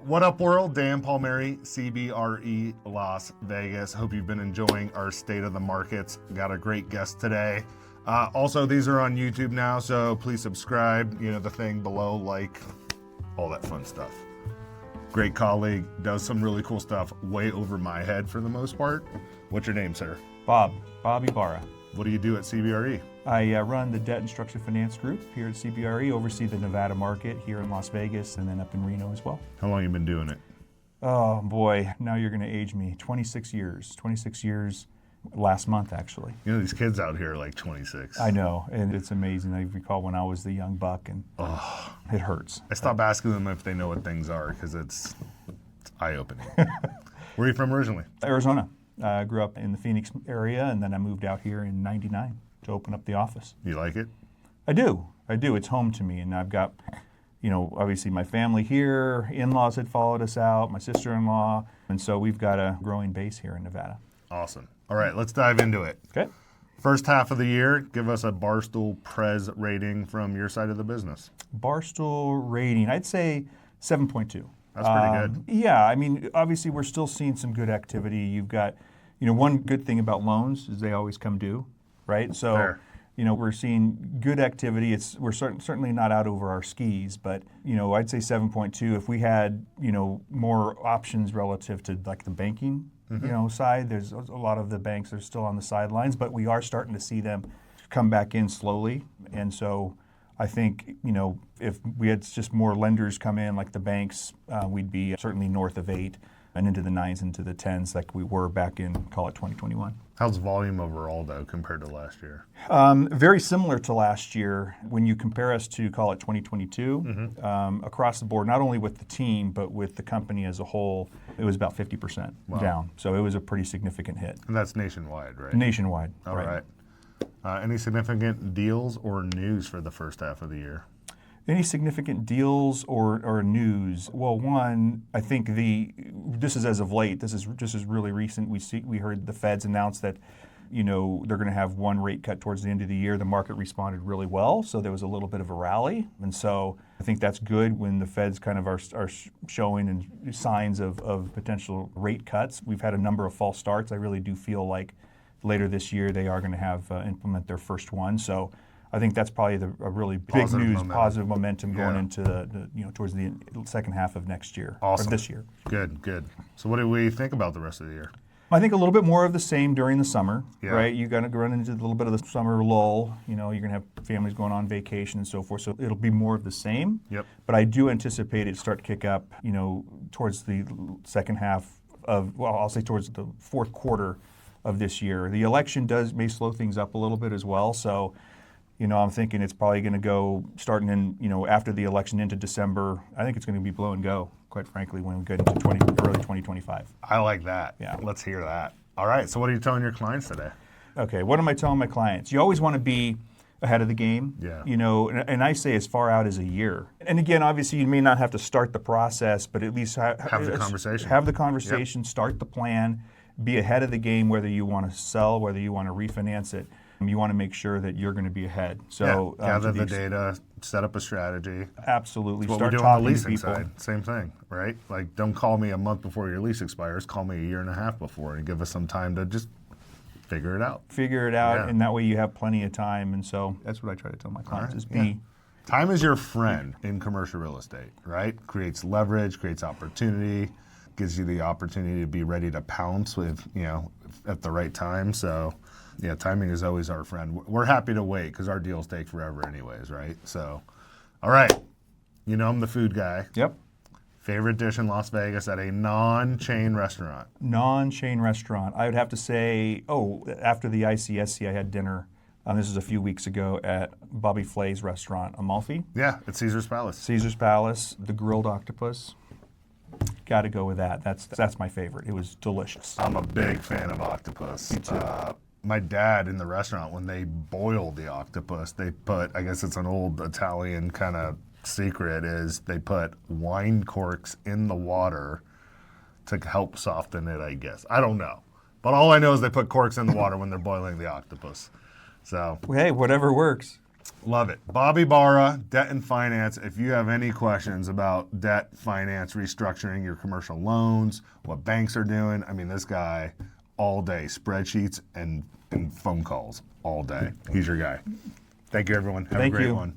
What up, world? Dan Palmeri, cbre Las Vegas. Hope you've been enjoying our State of the Markets. Got a great guest today. Also, these are on YouTube now, so please subscribe. You know, the thing below, like, all that fun stuff. Great colleague, does some really cool stuff way over my head for the most part. What's your name, sir? Bob Ybarra. What do you do at CBRE? I run the Debt and Structured Finance Group here at CBRE, oversee the Nevada market here in Las Vegas and then up in Reno as well. How long you been doing it? Oh boy, now you're going to age me. 26 years. 26 years last month, actually. You know, these kids out here are like 26. I know, and it's amazing. I recall when I was the young buck, and it hurts. I stopped asking them if they know what things are because it's eye-opening. Where are you from originally? Arizona. I grew up in the Phoenix area, and then I moved out here in '99 to open up the office. You like it? I do. It's home to me, and I've got, obviously my family here, in-laws had followed us out, my sister-in-law, and so we've got a growing base here in Nevada. Awesome. All right, let's dive into it. Okay. First half of the year, give us a Barstool Prez rating from your side of the business. Barstool rating, I'd say 7.2. That's pretty good. Yeah, I mean, obviously we're still seeing some good activity. You've got, one good thing about loans is they always come due, right? So, Fair. We're seeing good activity. We're certainly not out over our skis, but, I'd say 7.2. If we had, more options relative to like the banking, side, there's a lot of the banks are still on the sidelines, but we are starting to see them come back in slowly. And so I think, if we had just more lenders come in like the banks, we'd be certainly north of 8 and into the 9s, into the 10s like we were back in, call it 2021. How's volume overall, though, compared to last year? Very similar to last year. When you compare us to, call it 2022, across the board, not only with the team, but with the company as a whole, it was about 50% down. So it was a pretty significant hit. And that's nationwide, right? Nationwide. All right. Any significant deals or news for the first half of the year? Any significant deals or news? Well, one, I think this is as of late. This is really recent. We heard the Feds announce that, they're going to have one rate cut towards the end of the year. The market responded really well, so there was a little bit of a rally, and so I think that's good when the Feds kind of are showing and signs of potential rate cuts. We've had a number of false starts. I really do feel like later this year they are going to have implement their first one. So I think that's probably a really big positive momentum going into the towards the second half of next year, awesome. Or this year. Good. So what do we think about the rest of the year? I think a little bit more of the same during the summer, right? You're going to run into a little bit of the summer lull. You're going to have families going on vacation and so forth, so it'll be more of the same. Yep. But I do anticipate it start to kick up, towards the second half I'll say towards the fourth quarter of this year. The election may slow things up a little bit as well, so I'm thinking it's probably going to go starting in, after the election into December. I think it's going to be blow and go, quite frankly, when we get into early 2025. I like that. Yeah. Let's hear that. All right. So what are you telling your clients today? Okay. What am I telling my clients? You always want to be ahead of the game. Yeah. And I say as far out as a year. And again, obviously, you may not have to start the process, but at least have the conversation. Have the conversation, start the plan, be ahead of the game, whether you want to sell, whether you want to refinance it. You want to make sure that you're going to be ahead. So gather the data, set up a strategy. Absolutely. That's what Start we do talking on the leasing to people. side. Same thing, right? Like, don't call me a month before your lease expires. Call me a year and a half before and give us some time to just figure it out. And that way you have plenty of time. And so that's what I try to tell my clients is be. Time is your friend in commercial real estate, right? Creates leverage, creates opportunity, gives you the opportunity to be ready to pounce with, at the right time. So, yeah, timing is always our friend. We're happy to wait because our deals take forever anyways, right? So, all right. I'm the food guy. Yep. Favorite dish in Las Vegas at a non-chain restaurant? Non-chain restaurant. I would have to say, after the ICSC, I had dinner. This was a few weeks ago at Bobby Flay's restaurant, Amalfi. Yeah, at Caesar's Palace. Caesar's Palace, the grilled octopus. Got to go with that. That's my favorite. It was delicious. I'm a big fan of octopus. Me too. My dad in the restaurant, when they boiled the octopus, they put, I guess it's an old Italian kind of secret, is they put wine corks in the water to help soften it, I guess. I don't know. But all I know is they put corks in the water when they're boiling the octopus. So, hey, whatever works. Love it. Bob Ybarra, Debt and Finance. If you have any questions about debt, finance, restructuring your commercial loans, what banks are doing, I mean, this guy all day, spreadsheets and phone calls all day. He's your guy. Thank you, everyone. Have a Thank great you. one.